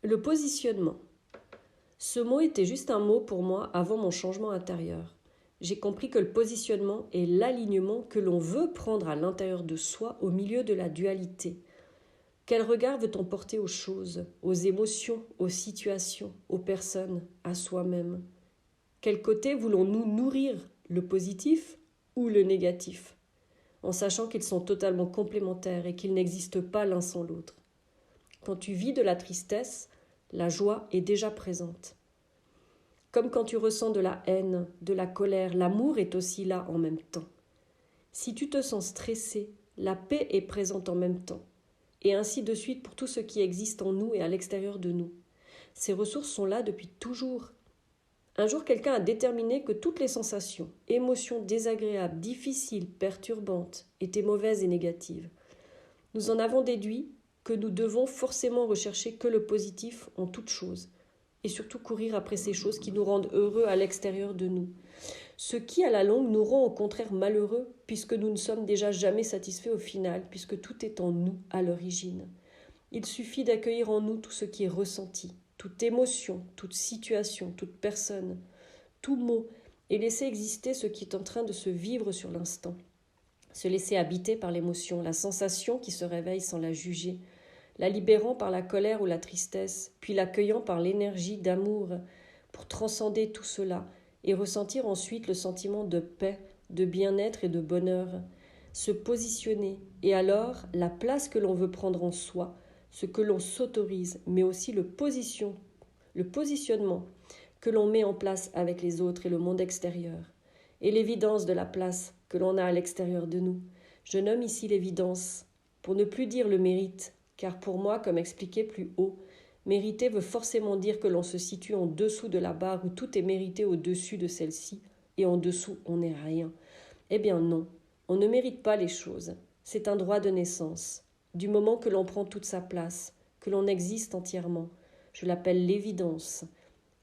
Le positionnement. Ce mot était juste un mot pour moi avant mon changement intérieur. J'ai compris que le positionnement est l'alignement que l'on veut prendre à l'intérieur de soi au milieu de la dualité. Quel regard veut-on porter aux choses, aux émotions, aux situations, aux personnes, à soi-même? Quel côté voulons-nous nourrir, le positif ou le négatif, en sachant qu'ils sont totalement complémentaires et qu'ils n'existent pas l'un sans l'autre? Quand tu vis de la tristesse, la joie est déjà présente. Comme quand tu ressens de la haine, de la colère, l'amour est aussi là en même temps. Si tu te sens stressé, la paix est présente en même temps. Et ainsi de suite pour tout ce qui existe en nous et à l'extérieur de nous. Ces ressources sont là depuis toujours. Un jour, quelqu'un a déterminé que toutes les sensations, émotions désagréables, difficiles, perturbantes, étaient mauvaises et négatives. Nous en avons déduit que nous devons forcément rechercher que le positif en toute chose, et surtout courir après ces choses qui nous rendent heureux à l'extérieur de nous. Ce qui, à la longue, nous rend au contraire malheureux, puisque nous ne sommes déjà jamais satisfaits au final, puisque tout est en nous à l'origine. Il suffit d'accueillir en nous tout ce qui est ressenti, toute émotion, toute situation, toute personne, tout mot, et laisser exister ce qui est en train de se vivre sur l'instant. Se laisser habiter par l'émotion, la sensation qui se réveille sans la juger, la libérant par la colère ou la tristesse, puis l'accueillant par l'énergie d'amour, pour transcender tout cela et ressentir ensuite le sentiment de paix, de bien-être et de bonheur, se positionner, et alors la place que l'on veut prendre en soi, ce que l'on s'autorise, mais aussi le positionnement que l'on met en place avec les autres et le monde extérieur, et l'évidence de la place que l'on a à l'extérieur de nous. Je nomme ici l'évidence, pour ne plus dire le mérite, car pour moi, comme expliqué plus haut, mériter veut forcément dire que l'on se situe en dessous de la barre où tout est mérité au-dessus de celle-ci, et en dessous on n'est rien. Eh bien non, on ne mérite pas les choses, c'est un droit de naissance, du moment que l'on prend toute sa place, que l'on existe entièrement. Je l'appelle l'évidence.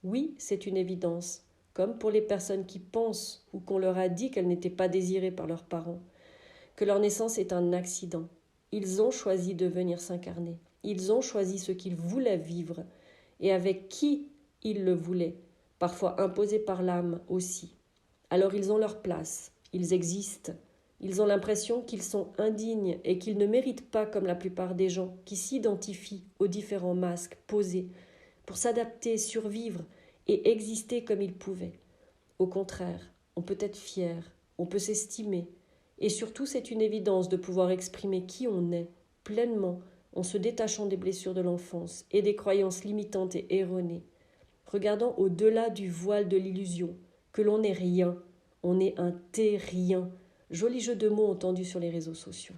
Oui, c'est une évidence, comme pour les personnes qui pensent ou qu'on leur a dit qu'elles n'étaient pas désirées par leurs parents, que leur naissance est un accident. Ils ont choisi de venir s'incarner. Ils ont choisi ce qu'ils voulaient vivre et avec qui ils le voulaient, parfois imposé par l'âme aussi. Alors ils ont leur place, ils existent. Ils ont l'impression qu'ils sont indignes et qu'ils ne méritent pas, comme la plupart des gens, qui s'identifient aux différents masques posés pour s'adapter, survivre et exister comme ils pouvaient. Au contraire, on peut être fier, on peut s'estimer, et surtout c'est une évidence de pouvoir exprimer qui on est pleinement en se détachant des blessures de l'enfance et des croyances limitantes et erronées, regardant au-delà du voile de l'illusion que l'on n'est rien, on est un terrien. Joli jeu de mots entendu sur les réseaux sociaux.